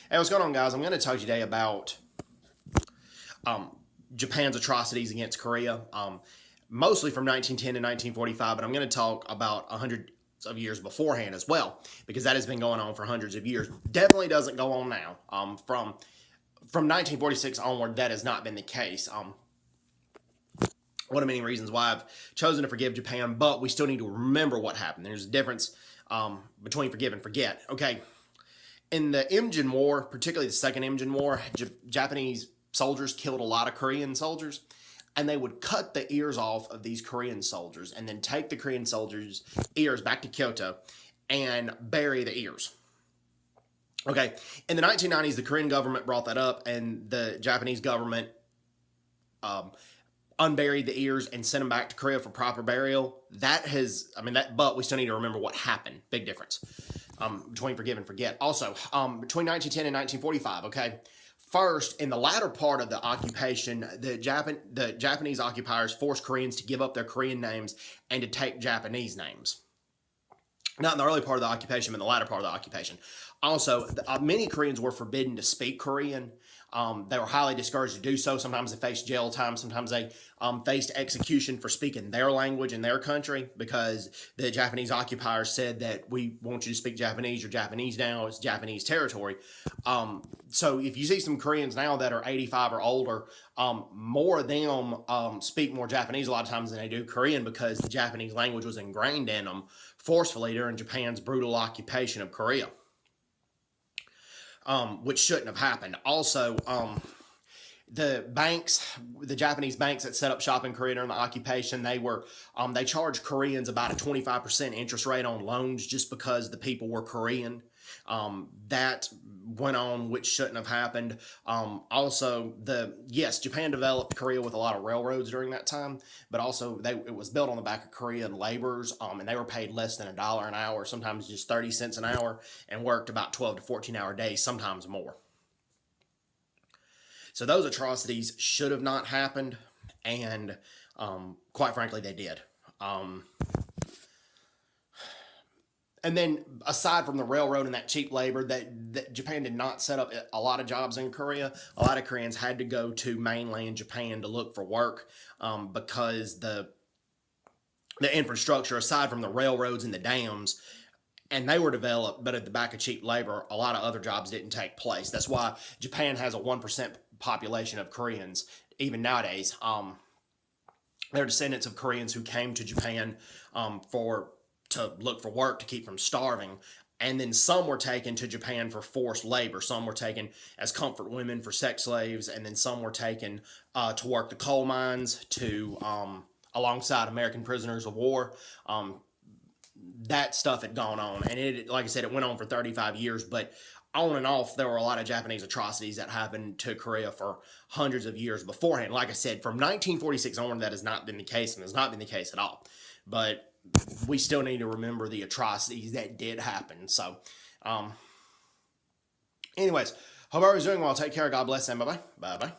Hey, what's going on, guys? I'm going to talk today about Japan's atrocities against Korea, mostly from 1910 to 1945, but I'm going to talk about 100 of years beforehand as well, because that has been going on for hundreds of years. Definitely doesn't go on now. From 1946 onward, that has not been the case. One of many reasons why I've chosen to forgive Japan, but we still need to remember what happened. There's a difference between forgive and forget. Okay. In the Imjin War, particularly the Second Imjin War, Japanese soldiers killed a lot of Korean soldiers, and they would cut the ears off of these Korean soldiers and then take the Korean soldiers' ears back to Kyoto and bury the ears. Okay, in the 1990s, the Korean government brought that up, and the Japanese government unburied the ears and sent them back to Korea for proper burial. But we still need to remember what happened. Big difference. Between forgive and forget. Also, between 1910 and 1945, okay? First, in the latter part of the occupation, the Japanese occupiers forced Koreans to give up their Korean names and to take Japanese names. Not in the early part of the occupation, but in the latter part of the occupation. Also, many Koreans were forbidden to speak Korean. They were highly discouraged to do so. Sometimes they faced jail time. Sometimes they faced execution for speaking their language in their country, because the Japanese occupiers said that we want you to speak Japanese. You're Japanese now. It's Japanese territory. So if you see some Koreans now that are 85 or older, more of them speak more Japanese a lot of times than they do Korean, because the Japanese language was ingrained in them forcefully during Japan's brutal occupation of Korea. Which shouldn't have happened. Also, the Japanese banks that set up shop in Korea during the occupation, they charged Koreans about a 25% interest rate on loans just because the people were Korean. That went on, which shouldn't have happened. Japan developed Korea with a lot of railroads during that time, but also it was built on the back of Korean laborers, and they were paid less than $1 an hour, sometimes just 30 cents an hour, and worked about 12 to 14-hour days, sometimes more. So those atrocities should have not happened, and quite frankly, they did. And then, aside from the railroad and that cheap labor, that Japan did not set up a lot of jobs in Korea. A lot of Koreans had to go to mainland Japan to look for work, because the infrastructure, aside from the railroads and the dams, and they were developed, but at the back of cheap labor, a lot of other jobs didn't take place. That's why Japan has a 1% population of Koreans, even nowadays. They're descendants of Koreans who came to Japan to look for work, to keep from starving. And then some were taken to Japan for forced labor. Some were taken as comfort women for sex slaves. And then some were taken to work the coal mines alongside American prisoners of war. That stuff had gone on. And like I said, it went on for 35 years. But on and off, there were a lot of Japanese atrocities that happened to Korea for hundreds of years beforehand. Like I said, from 1946 onward, that has not been the case, and has not been the case at all. But we still need to remember the atrocities that did happen. So, anyways, hope everyone's doing well. Take care. God bless, and bye-bye. Bye-bye.